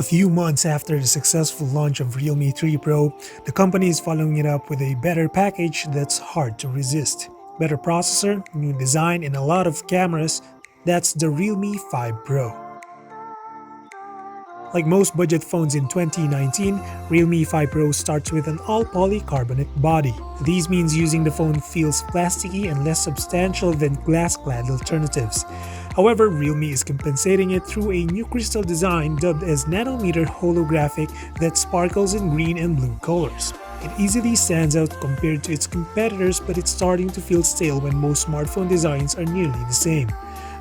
A few months after the successful launch of Realme 3 Pro, the company is following it up with a better package that's hard to resist. Better processor, new design, and a lot of cameras. That's the Realme 5 Pro. Like most budget phones in 2019, Realme 5 Pro starts with an all-polycarbonate body. This means using the phone feels plasticky and less substantial than glass-clad alternatives. However, Realme is compensating it through a new crystal design dubbed as nanometer holographic that sparkles in green and blue colors. It easily stands out compared to its competitors, but it's starting to feel stale when most smartphone designs are nearly the same.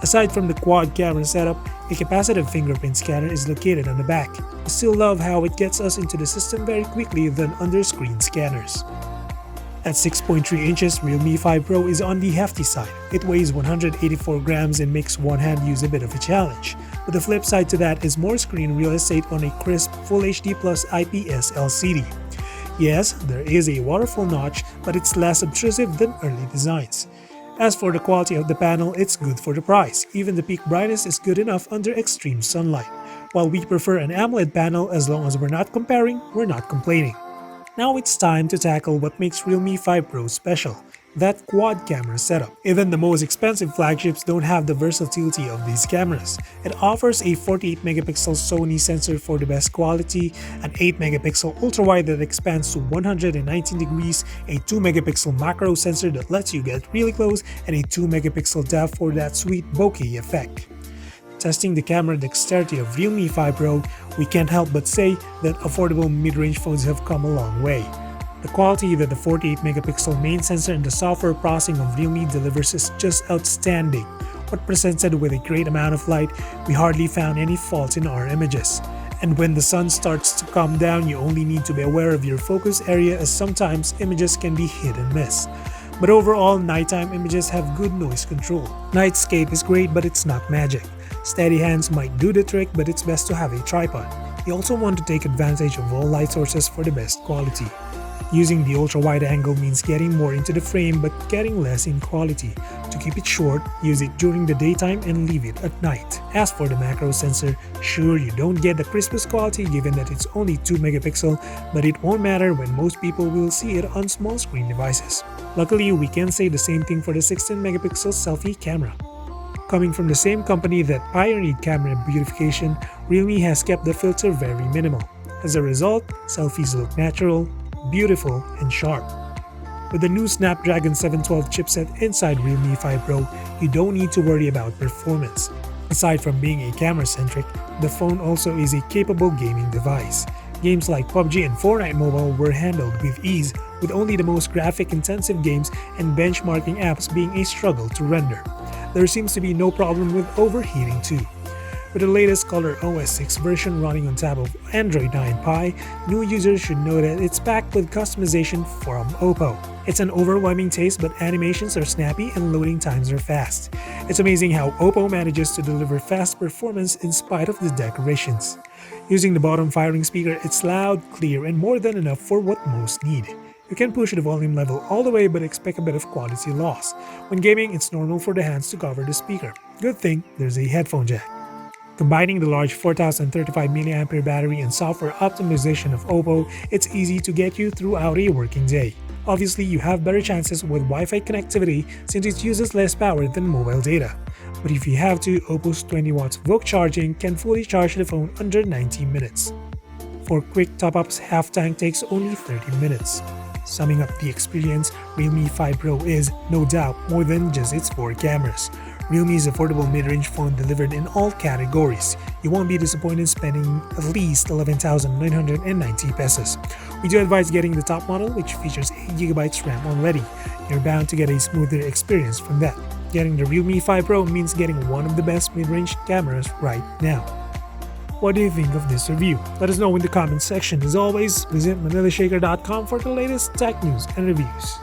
Aside from the quad camera setup, a capacitive fingerprint scanner is located on the back. I still love how it gets us into the system very quickly than under-screen scanners. At 6.3 inches, Realme 5 Pro is on the hefty side. It weighs 184 grams and makes one-hand use a bit of a challenge. But the flip side to that is more screen real estate on a crisp Full HD Plus IPS LCD. Yes, there is a waterfall notch, but it's less obtrusive than early designs. As for the quality of the panel, it's good for the price. Even the peak brightness is good enough under extreme sunlight. While we prefer an AMOLED panel, as long as we're not comparing, we're not complaining. Now it's time to tackle what makes Realme 5 Pro special, that quad camera setup. Even the most expensive flagships don't have the versatility of these cameras. It offers a 48-megapixel Sony sensor for the best quality, an 8-megapixel ultra-wide that expands to 119 degrees, a 2-megapixel macro sensor that lets you get really close, and a 2-megapixel depth for that sweet bokeh effect. Testing the camera dexterity of Realme 5 Pro, we can't help but say that affordable mid-range phones have come a long way. The quality that the 48-megapixel main sensor and the software processing of Realme delivers is just outstanding. When presented with a great amount of light, we hardly found any faults in our images. And when the sun starts to come down, you only need to be aware of your focus area, as sometimes images can be hit and miss. But overall, nighttime images have good noise control. Nightscape is great, but it's not magic. Steady hands might do the trick, but it's best to have a tripod. You also want to take advantage of all light sources for the best quality. Using the ultra-wide angle means getting more into the frame but getting less in quality. To keep it short, use it during the daytime and leave it at night. As for the macro sensor, sure, you don't get the crispest quality given that it's only 2 megapixel, but it won't matter when most people will see it on small screen devices. Luckily, we can say the same thing for the 16 megapixel selfie camera. Coming from the same company that pioneered camera beautification, Realme has kept the filter very minimal. As a result, selfies look natural, beautiful, and sharp. With the new Snapdragon 712 chipset inside Realme 5 Pro, you don't need to worry about performance. Aside from being a camera-centric, the phone also is a capable gaming device. Games like PUBG and Fortnite Mobile were handled with ease, with only the most graphic-intensive games and benchmarking apps being a struggle to render. There seems to be no problem with overheating too. With the latest ColorOS 6 version running on top of Android 9 Pie, new users should know that it's packed with customization from Oppo. It's an overwhelming taste, but animations are snappy and loading times are fast. It's amazing how Oppo manages to deliver fast performance in spite of the decorations. Using the bottom firing speaker, it's loud, clear, and more than enough for what most need. You can push the volume level all the way but expect a bit of quality loss. When gaming, it's normal for the hands to cover the speaker. Good thing there's a headphone jack. Combining the large 4035 mAh battery and software optimization of Oppo, it's easy to get you throughout a working day. Obviously, you have better chances with Wi-Fi connectivity since it uses less power than mobile data. But if you have to, Oppo's 20 watts VOOC charging can fully charge the phone under 90 minutes. For quick top-ups, half tank takes only 30 minutes. Summing up the experience, Realme 5 Pro is, no doubt, more than just its 4 cameras. Realme's affordable mid-range phone delivered in all categories. You won't be disappointed spending at least 11,990 pesos. We do advise getting the top model, which features 8GB RAM already. You're bound to get a smoother experience from that. Getting the Realme 5 Pro means getting one of the best mid-range cameras right now. What do you think of this review? Let us know in the comments section. As always, visit manillashaker.com for the latest tech news and reviews.